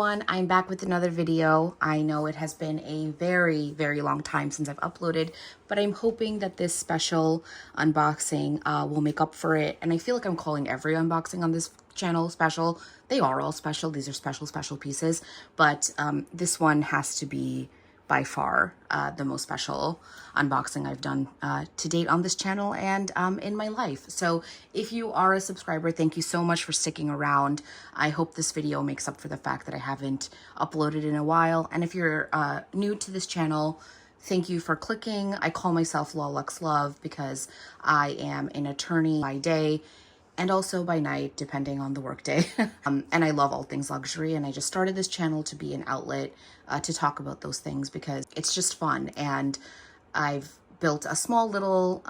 everyone, I'm back with another video. I know it has been a very, very long time since I've uploaded, but I'm hoping that this special unboxing will make up for it. And I feel like I'm calling every unboxing on this channel special. They are all special. These are special pieces, but this one has to be by far the most special unboxing I've done to date on this channel and in my life. So if you are a subscriber, thank you so much for sticking around. I hope this video makes up for the fact that I haven't uploaded in a while. And if you're new to this channel, thank you for clicking. I call myself Law Lux Love because I am an attorney by day and also by night, depending on the workday. And I love all things luxury, and I just started this channel to be an outlet to talk about those things because it's just fun. And I've built a small little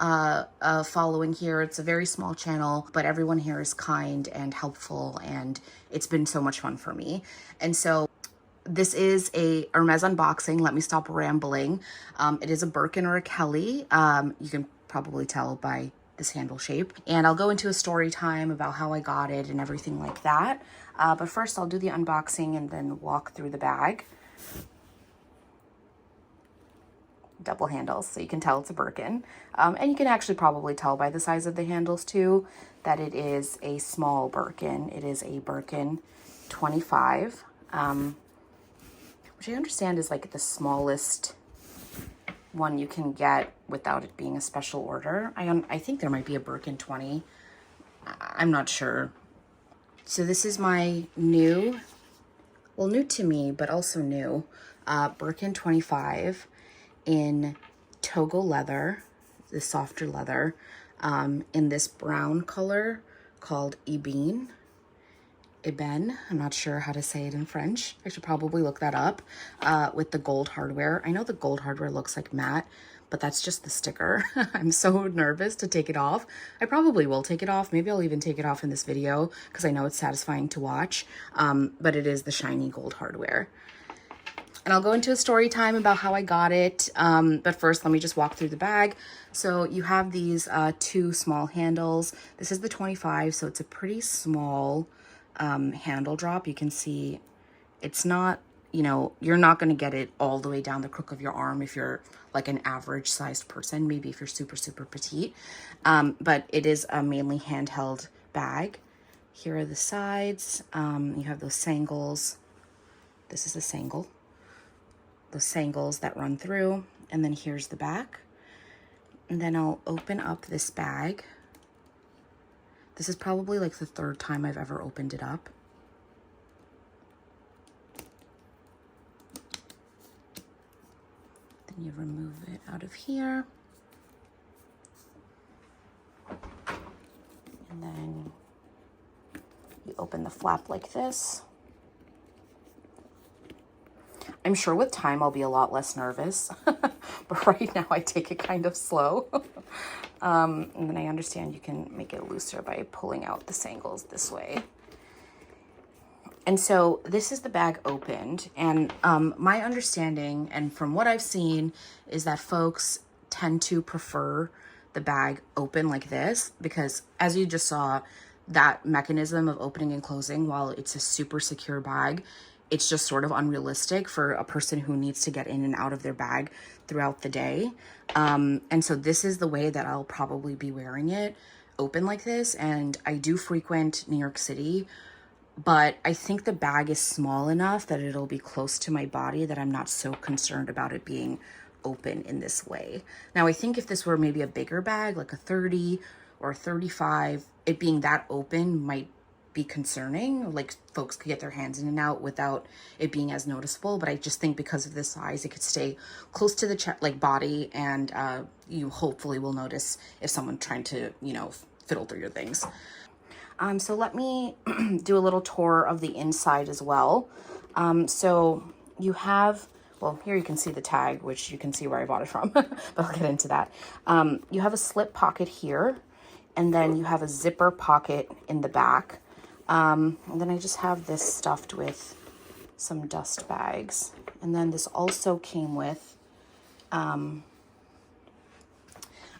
following here. It's a very small channel, but everyone here is kind and helpful, and it's been so much fun for me. And so this is a Hermes unboxing. Let me stop rambling. It is a Birkin or a Kelly. You can probably tell by this handle shape, and I'll go into a story time about how I got it and everything like that. But first I'll do the unboxing and then walk through the bag. Double handles, so you can tell it's a Birkin. And you can actually probably tell by the size of the handles too that it is a small Birkin. It is a Birkin 25, which I understand is like the smallest one you can get without it being a special order. I think there might be a Birkin 20. I'm not sure. So this is my new to me, but also new, Birkin 25 in Togo leather, the softer leather, in this brown color called Ebene. I'm not sure how to say it in French. I should probably look that up, with the gold hardware. I know the gold hardware looks like matte, but that's just the sticker. I'm so nervous to take it off. I probably will take it off. Maybe I'll even take it off in this video because I know it's satisfying to watch, but it is the shiny gold hardware. And I'll go into a story time about how I got it. But first, let me just walk through the bag. So you have these two small handles. This is the 25, so it's a pretty small handle drop. You can see it's not, you're not going to get it all the way down the crook of your arm if you're like an average sized person, maybe if you're super petite. But it is a mainly handheld bag. Here are the sides. You have those sangles. This is the sangle. Those sangles that run through, and then here's the back. And then I'll open up this bag. This is probably like the third time I've ever opened it up. Then you remove it out of here. And then you open the flap like this. I'm sure with time I'll be a lot less nervous, but right now I take it kind of slow. And then I understand you can make it looser by pulling out the sangles this way. And so this is the bag opened, and my understanding, and from what I've seen, is that folks tend to prefer the bag open like this because, as you just saw, that mechanism of opening and closing, while it's a super secure bag, it's just sort of unrealistic for a person who needs to get in and out of their bag throughout the day. And so this is the way that I'll probably be wearing it, open like this. And I do frequent New York City, but I think the bag is small enough that it'll be close to my body that I'm not so concerned about it being open in this way. Now, I think if this were maybe a bigger bag, like a 30 or a 35, it being that open might be concerning. Like folks could get their hands in and out without it being as noticeable, but I just think because of this size, it could stay close to the chest, like body, and you hopefully will notice if someone trying to, fiddle through your things. So let me do a little tour of the inside as well. So you have, well, here you can see the tag, which you can see where I bought it from, but I'll get into that. You have a slip pocket here, and then you have a zipper pocket in the back. And then I just have this stuffed with some dust bags. And then this also came with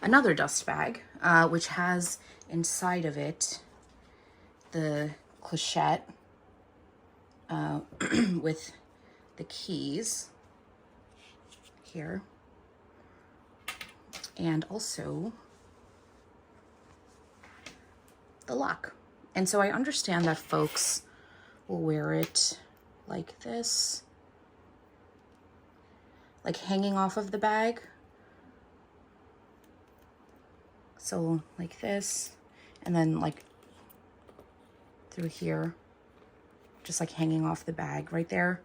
another dust bag, which has inside of it the clochette with the keys here, and also the lock. And so I understand that folks will wear it like this, like hanging off of the bag. So like this, and then like through here, just like hanging off the bag right there.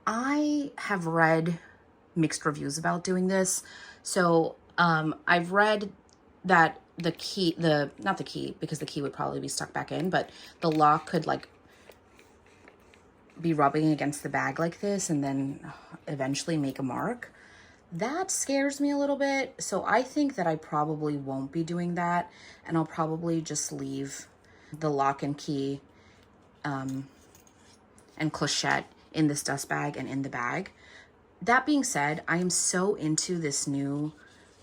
I have read mixed reviews about doing this. So I've read that the key, not the key, because the key would probably be stuck back in, but the lock could like be rubbing against the bag like this and then eventually make a mark. That scares me a little bit. So I think that I probably won't be doing that, and I'll probably just leave the lock and key and clochette in this dust bag and in the bag. That being said, I am so into this new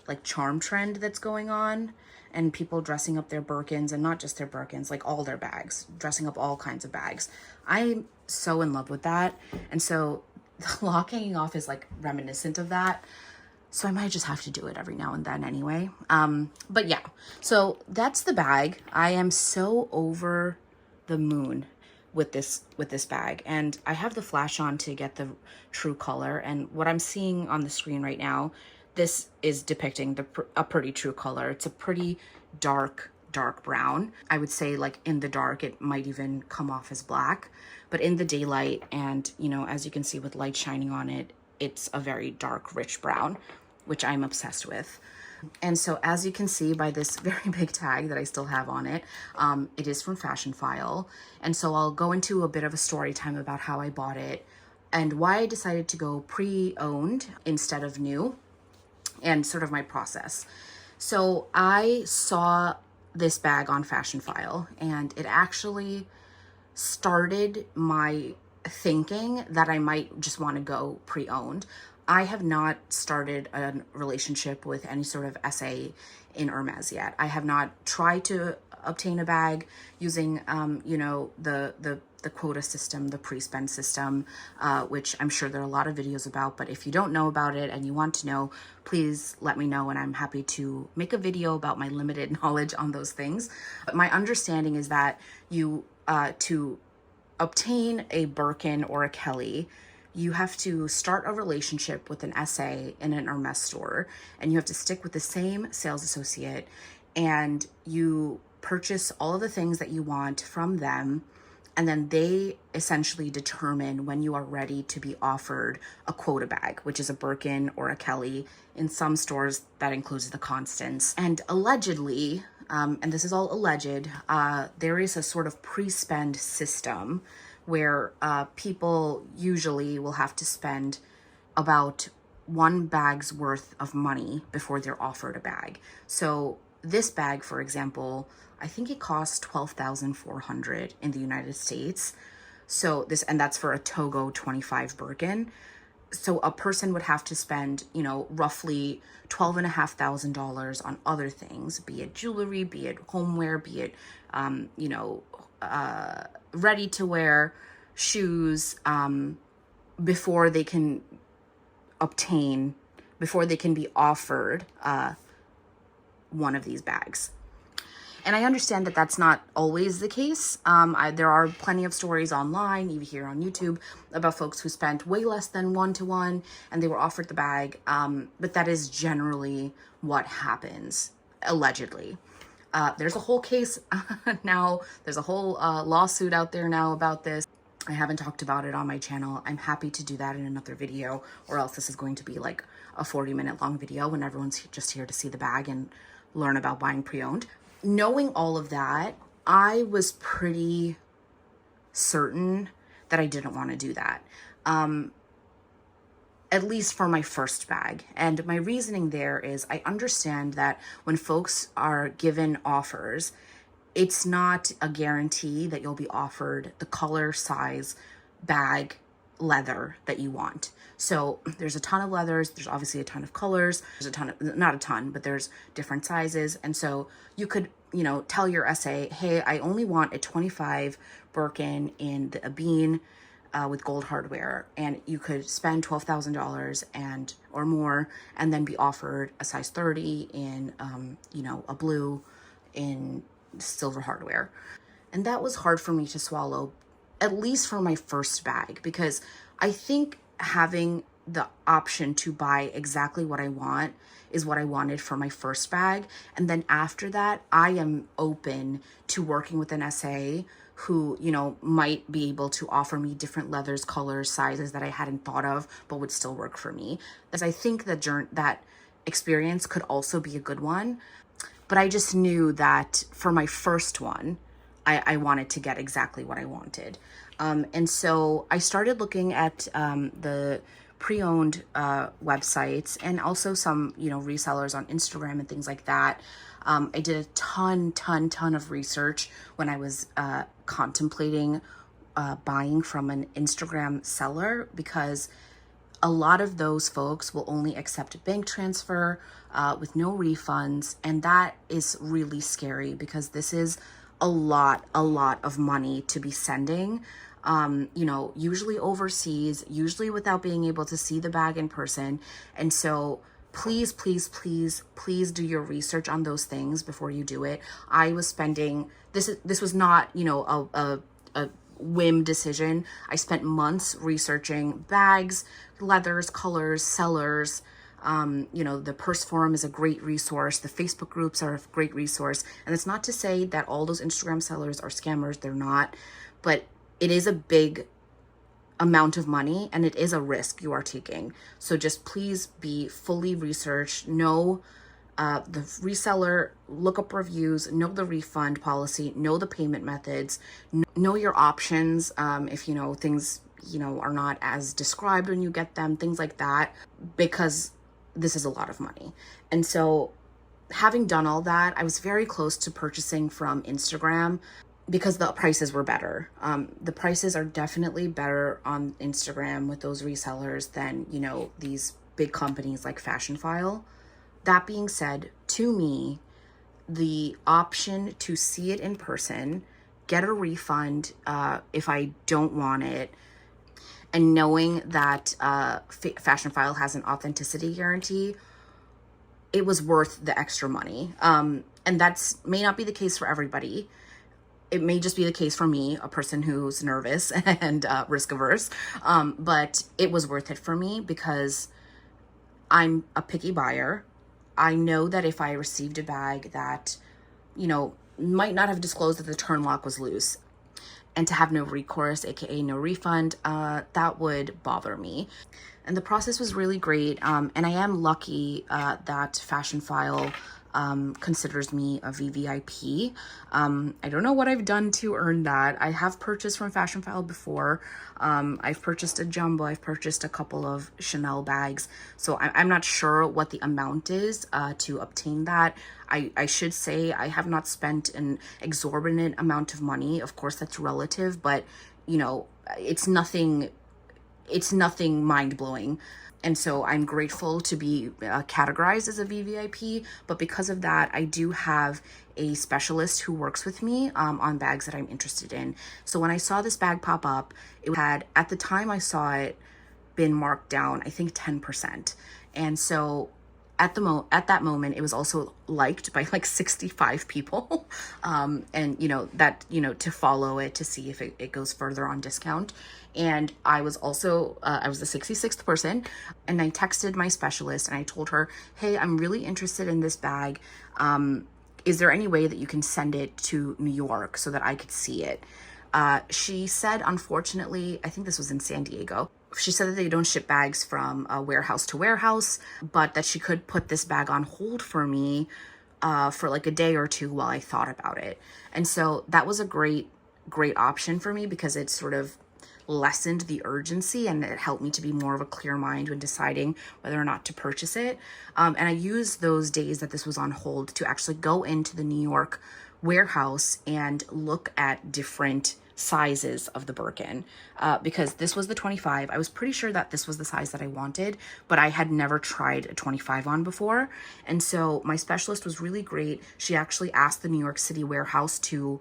like charm trend that's going on, and people dressing up their Birkins, and not just their Birkins, like all their bags, dressing up all kinds of bags. I'm so in love with that. And so the lock hanging off is like reminiscent of that. So I might just have to do it every now and then anyway. But yeah, so that's the bag. I am so over the moon with this bag, and I have the flash on to get the true color. And what I'm seeing on the screen right now, this is depicting a pretty true color. It's a pretty dark brown. I would say like in the dark, it might even come off as black, but in the daylight, and you know, as you can see with light shining on it, it's a very dark, rich brown, which I'm obsessed with. And so as you can see by this very big tag that I still have on it, it is from Fashion File. And so I'll go into a bit of a story time about how I bought it and why I decided to go pre-owned instead of new, and sort of my process. So I saw this bag on Fashion File, and it actually started my thinking that I might just want to go pre-owned. I have not started a relationship with any sort of SA in Hermes yet. I have not tried to obtain a bag using, you know, the quota system, the pre-spend system, which I'm sure there are a lot of videos about. But if you don't know about it and you want to know, please let me know, and I'm happy to make a video about my limited knowledge on those things. But my understanding is that you, to obtain a Birkin or a Kelly, you have to start a relationship with an SA in an Hermes store, and you have to stick with the same sales associate, and you purchase all of the things that you want from them, and then they essentially determine when you are ready to be offered a quota bag, which is a Birkin or a Kelly. In some stores, that includes the Constance. And allegedly, and this is all alleged, there is a sort of pre-spend system where people usually will have to spend about one bag's worth of money before they're offered a bag. So this bag, for example, I think it costs $12,400 in the United States. So this, and that's for a Togo 25 Birkin. So a person would have to spend, you know, roughly $12,500 on other things, be it jewelry, be it homeware, be it, you know, ready to wear, shoes, before they can obtain, before they can be offered one of these bags. And I understand that that's not always the case. There are plenty of stories online, even here on YouTube, about folks who spent way less than 1-to-1 and they were offered the bag. But that is generally what happens, allegedly. There's a whole case now. There's a whole lawsuit out there now about this. I haven't talked about it on my channel. I'm happy to do that in another video, or else this is going to be like a 40-minute long video when everyone's just here to see the bag and learn about buying pre-owned. Knowing all of that, I was pretty certain that I didn't want to do that, at least for my first bag. And my reasoning there is I understand that when folks are given offers, it's not a guarantee that you'll be offered the color, size, bag, leather that you want. So there's a ton of leathers, there's obviously a ton of colors, there's a ton of, not a ton, but there's different sizes. And so you could, you know, tell your SA, hey, I only want a 25 Birkin in the Abine with gold hardware, and you could spend $12,000 and or more, and then be offered a size 30 in, you know, a blue in silver hardware. And that was hard for me to swallow, at least for my first bag, because I think having the option to buy exactly what I want is what I wanted for my first bag. And then after that, I am open to working with an SA who, you know, might be able to offer me different leathers, colors, sizes that I hadn't thought of, but would still work for me. As I think that experience could also be a good one. But I just knew that for my first one, I wanted to get exactly what I wanted. And so I started looking at the pre-owned websites, and also some, you know, resellers on Instagram and things like that. I did a ton of research when I was contemplating buying from an Instagram seller, because a lot of those folks will only accept a bank transfer with no refunds. And that is really scary, because this is a lot of money to be sending, you know, usually overseas, usually without being able to see the bag in person. And so please do your research on those things before you do it. I was spending, this was not, you know, a whim decision. I spent months researching bags, leathers, colors, sellers. You know, the Purse Forum is a great resource. The Facebook groups are a great resource. And it's not to say that all those Instagram sellers are scammers. They're not. But it is a big amount of money, and it is a risk you are taking. So just please be fully researched. Know the reseller, look up reviews, know the refund policy, know the payment methods, know your options. If, you know, things, you know, are not as described when you get them, things like that, because this is a lot of money. And so having done all that, I was very close to purchasing from Instagram because the prices were better. The prices are definitely better on Instagram with those resellers than, you know, these big companies like Fashion File. That being said, to me, the option to see it in person, get a refund if I don't want it, and knowing that Fashion File has an authenticity guarantee, it was worth the extra money. And that's may not be the case for everybody. It may just be the case for me, a person who's nervous and risk averse. But it was worth it for me because I'm a picky buyer. I know that if I received a bag that, you know, might not have disclosed that the turn lock was loose, and to have no recourse, aka no refund, that would bother me. And the process was really great. And I am lucky that Fashion File considers me a VVIP. I don't know what I've done to earn that. I have purchased from Fashion File before. I've purchased a jumbo. I've purchased a couple of Chanel bags. So I'm not sure what the amount is to obtain that. I should say I have not spent an exorbitant amount of money. Of course, that's relative, but, you know, it's nothing mind-blowing. And so I'm grateful to be categorized as a VVIP, but because of that, I do have a specialist who works with me on bags that I'm interested in. So when I saw this bag pop up, it had, at the time I saw it, been marked down, I think 10%. And so at that moment, it was also liked by like 65 people. And, you know, that, you know, to follow it to see if it goes further on discount. And I was also, I was the 66th person, and I texted my specialist and I told her, hey, I'm really interested in this bag. Is there any way that you can send it to New York so that I could see it? She said, unfortunately, I think this was in San Diego. She said that they don't ship bags from warehouse to warehouse, but that she could put this bag on hold for me for like a day or two while I thought about it. And so that was a great option for me because it sort of lessened the urgency and it helped me to be more of a clear mind when deciding whether or not to purchase it. And I used those days that this was on hold to actually go into the New York warehouse and look at different sizes of the Birkin because this was the 25. I was pretty sure that this was the size that I wanted, but I had never tried a 25 on before. And so my specialist was really great. She actually asked the New York City warehouse to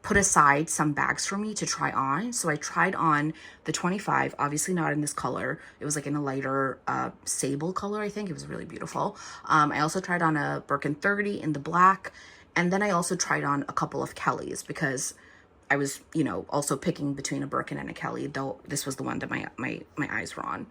put aside some bags for me to try on. So I tried on the 25, obviously not in this color. It was like in a lighter sable color, I think. It was really beautiful. I also tried on a Birkin 30 in the black. And then I also tried on a couple of Kellys because I was, you know, also picking between a Birkin and a Kelly, though this was the one that my eyes were on.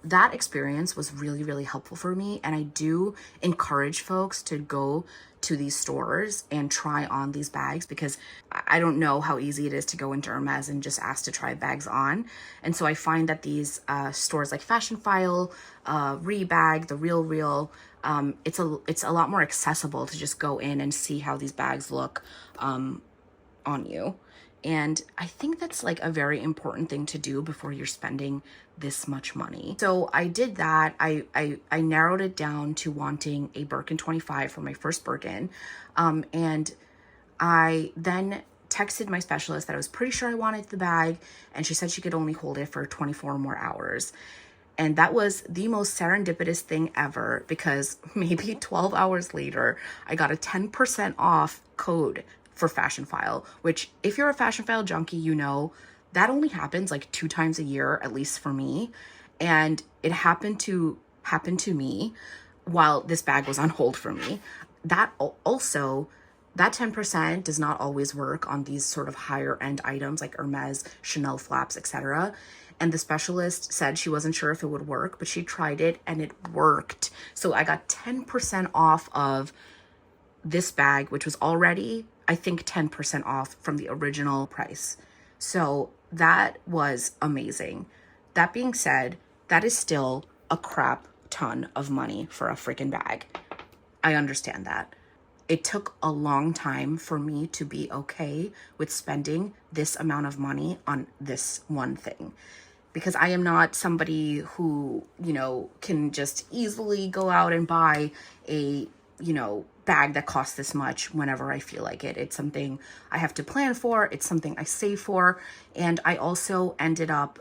That experience was really, really helpful for me. And I do encourage folks to go to these stores and try on these bags, because I don't know how easy it is to go into Hermes and just ask to try bags on. And so I find that these stores like Fashion File, Rebag, The Real Real, it's a lot more accessible to just go in and see how these bags look on you. And I think that's like a very important thing to do before you're spending this much money. So I did that. I narrowed it down to wanting a Birkin 25 for my first Birkin. And I then texted my specialist that I was pretty sure I wanted the bag, and she said she could only hold it for 24 more hours. And that was the most serendipitous thing ever, because maybe 12 hours later, I got a 10% off code for Fashion File, which if you're a Fashion File junkie, you know, that only happens like 2 times a year, at least for me. And it happened to me while this bag was on hold for me. That also, that 10% does not always work on these sort of higher end items like Hermes, Chanel flaps, etc. And the specialist said she wasn't sure if it would work, but she tried it and it worked. So I got 10% off of this bag, which was already, I think, 10% off from the original price. So that was amazing. That being said, that is still a crap ton of money for a freaking bag. I understand that. It took a long time for me to be okay with spending this amount of money on this one thing, because I am not somebody who, you know, can just easily go out and buy a, you know, bag that costs this much whenever I feel like it. It's something I have to plan for. It's something I save for. And I also ended up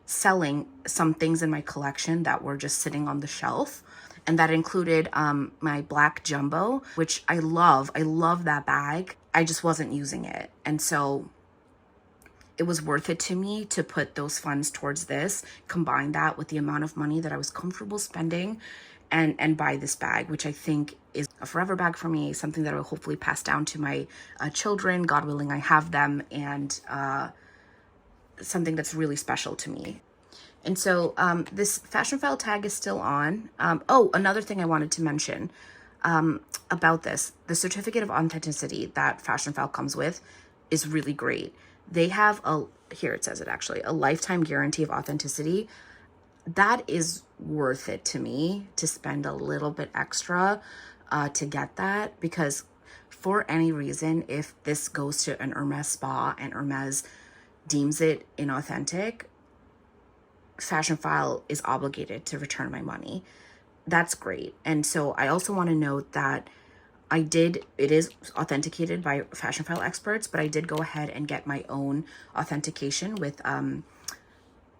selling some things in my collection that were just sitting on the shelf. And that included my black jumbo, which I love. I love that bag. I just wasn't using it. And so it was worth it to me to put those funds towards this, combine that with the amount of money that I was comfortable spending, and buy this bag, which I think is a forever bag for me, something that I will hopefully pass down to my children, God willing I have them, and something that's really special to me. And so this Fashion File tag is still on. Oh, another thing I wanted to mention about this, the certificate of authenticity that Fashion File comes with is really great. They have here it says it actually, a lifetime guarantee of authenticity. That is worth it to me to spend a little bit extra to get that, because for any reason, if this goes to an Hermes spa and Hermes deems it inauthentic, Fashion File is obligated to return my money. That's great. And so I also want to note that it is authenticated by Fashion File experts, but I did go ahead and get my own authentication with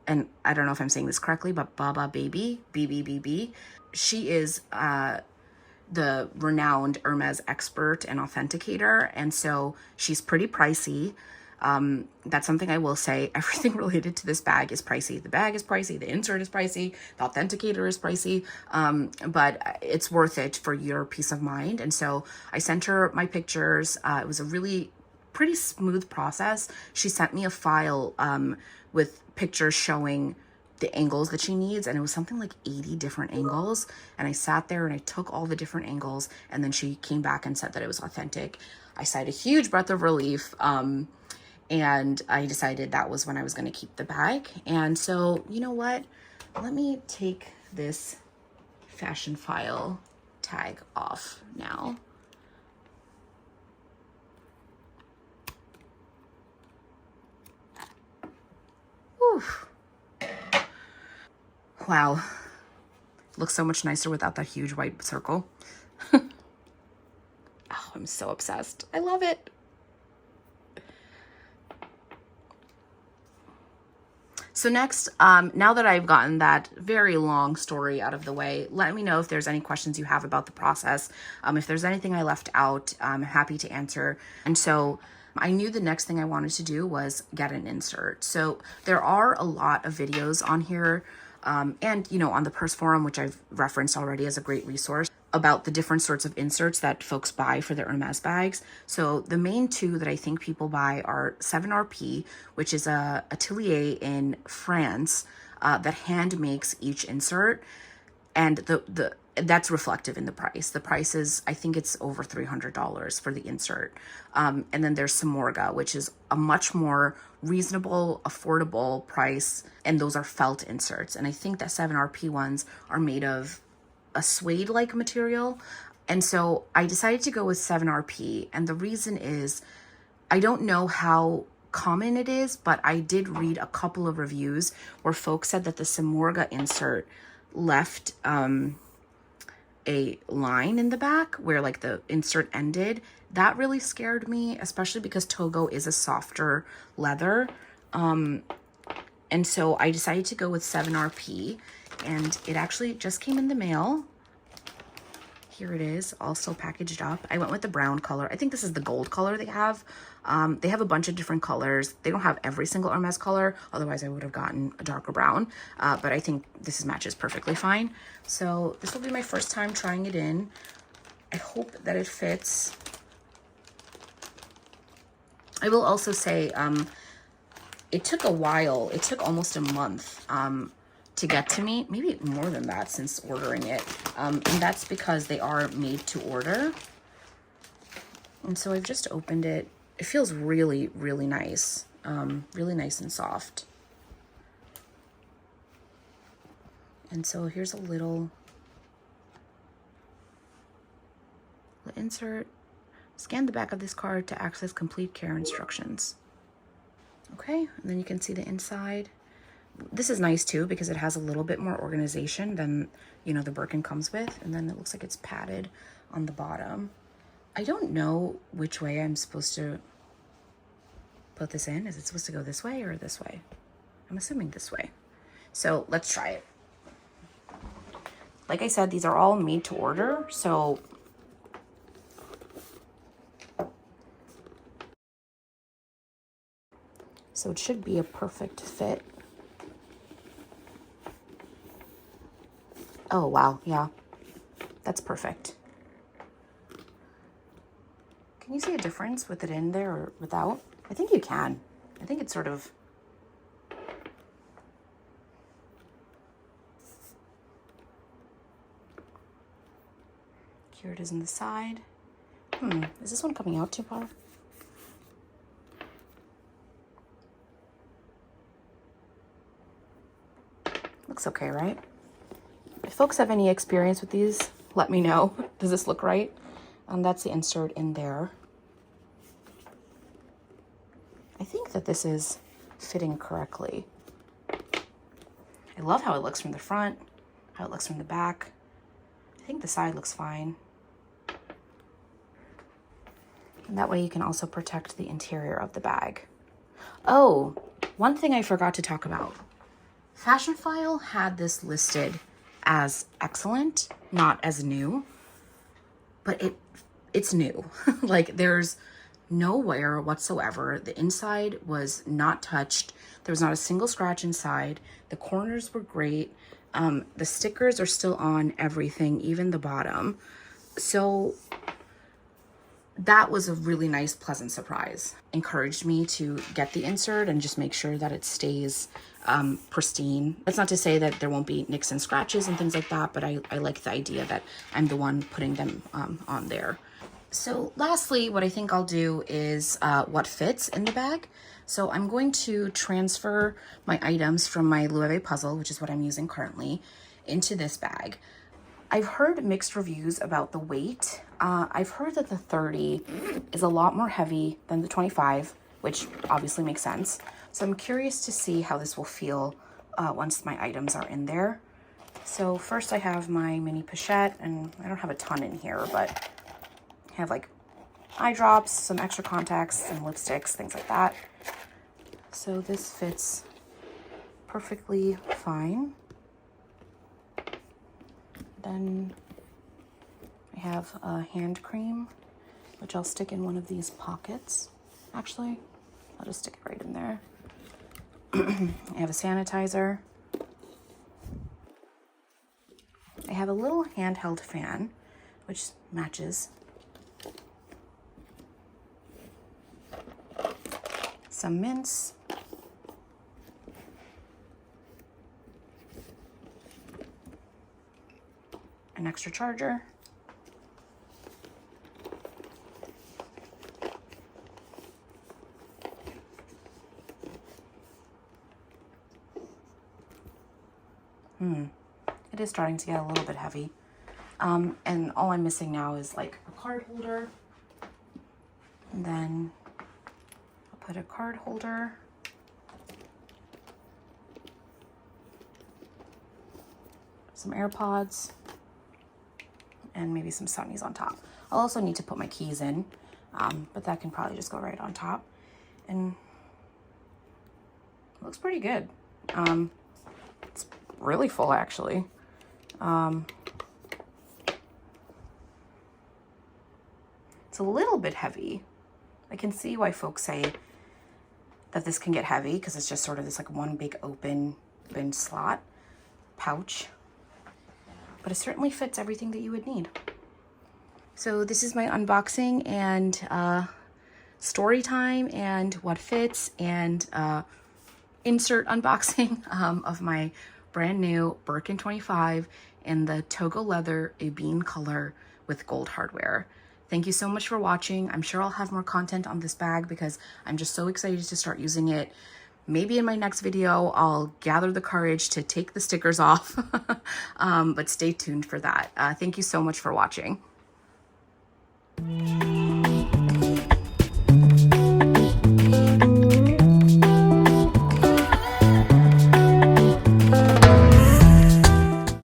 and I don't know if I'm saying this correctly, but Baba Baby, BBBB. She is the renowned Hermes expert and authenticator. And so she's pretty pricey. That's something I will say. Everything related to this bag is pricey. The bag is pricey. The insert is pricey. The authenticator is pricey. But it's worth it for your peace of mind. And so I sent her my pictures. It was a really pretty smooth process. She sent me a file with pictures showing the angles that she needs, and it was something like 80 different angles, and I sat there and I took all the different angles, and then she came back and said that it was authentic. I sighed a huge breath of relief, and I decided that was when I was going to keep the bag. And so, you know what, let me take this Fashion File tag off now. Whew. Wow, looks so much nicer without that huge white circle. Oh, I'm so obsessed. I love it. So next, now that I've gotten that very long story out of the way, let me know if there's any questions you have about the process. If there's anything I left out, I'm happy to answer. And so I knew the next thing I wanted to do was get an insert. So there are a lot of videos on here, and, you know, on the Purse Forum, which I've referenced already as a great resource, about the different sorts of inserts that folks buy for their Hermes bags. So the main two that I think people buy are 7RP, which is a atelier in France that hand makes each insert, and that's reflective in the price. The price is, I think it's over $300 for the insert. And then there's Samorga, which is a much more reasonable, affordable price, and those are felt inserts. And I think that 7RP ones are made of a suede-like material. And so I decided to go with 7RP. And the reason is, I don't know how common it is, but I did read a couple of reviews where folks said that the Samorga insert left a line in the back where like the insert ended. That really scared me, especially because Togo is a softer leather. And so I decided to go with 7RP, and it actually just came in the mail. Here it is, also packaged up. I went with the brown color. I think this is the gold color they have. They have a bunch of different colors. They don't have every single Hermes color. Otherwise, I would have gotten a darker brown. But I think this matches perfectly fine. So this will be my first time trying it in. I hope that it fits. I will also say it took a while. It took almost a month to get to me, maybe more than that since ordering it. And that's because they are made to order. And so I've just opened it. It feels really, really nice. Really nice and soft. And so here's a little insert. Scan the back of this card to access complete care instructions. Okay, and then you can see the inside. This is nice too because it has a little bit more organization than, you know, the Birkin comes with. And then it looks like it's padded on the bottom. I don't know which way I'm supposed to put this in. Is it supposed to go this way or this way? I'm assuming this way. So let's try it. Like I said, these are all made to order. So it should be a perfect fit. Oh, wow. Yeah, that's perfect. Can you see a difference with it in there or without? I think you can. I think it's sort of... Here it is on the side. Is this one coming out too far? Looks okay, right? If folks have any experience with these, let me know. Does this look right? That's the insert in there. I think that this is fitting correctly. I love how it looks from the front, how it looks from the back. I think the side looks fine. And that way you can also protect the interior of the bag. Oh, one thing I forgot to talk about. Fashionphile had this listed as excellent, not as new, but it's new. Like there's no wear whatsoever. The inside was not touched. There was not a single scratch inside. The corners were great. The stickers are still on everything, even the bottom. So that was a really nice, pleasant surprise. Encouraged me to get the insert and just make sure that it stays pristine. That's not to say that there won't be nicks and scratches and things like that, but I like the idea that I'm the one putting them on there. So lastly, what I think I'll do is what fits in the bag. So I'm going to transfer my items from my Loewe puzzle, which is what I'm using currently, into this bag. I've heard mixed reviews about the weight. I've heard that the 30 is a lot more heavy than the 25, which obviously makes sense. So I'm curious to see how this will feel once my items are in there. So first I have my mini pochette, and I don't have a ton in here, but I have like eye drops, some extra contacts, some lipsticks, things like that. So this fits perfectly fine. Then I have a hand cream, which I'll stick in one of these pockets. Actually, I'll just stick it right in there. I have a sanitizer. I have a little handheld fan, which matches. Some mints. An extra charger. It is starting to get a little bit heavy. And all I'm missing now is like a card holder. And then I'll put a card holder. Some AirPods. And maybe some sunnies on top. I'll also need to put my keys in, but that can probably just go right on top. And it looks pretty good. It's really full, actually. It's a little bit heavy. I can see why folks say that this can get heavy because it's just sort of this like one big open bin slot pouch. But it certainly fits everything that you would need. So this is my unboxing and story time and what fits and insert unboxing of my brand new Birkin 25 in the Togo leather, a bean color with gold hardware. Thank you so much for watching. I'm sure I'll have more content on this bag because I'm just so excited to start using it. Maybe in my next video, I'll gather the courage to take the stickers off, but stay tuned for that. Thank you so much for watching.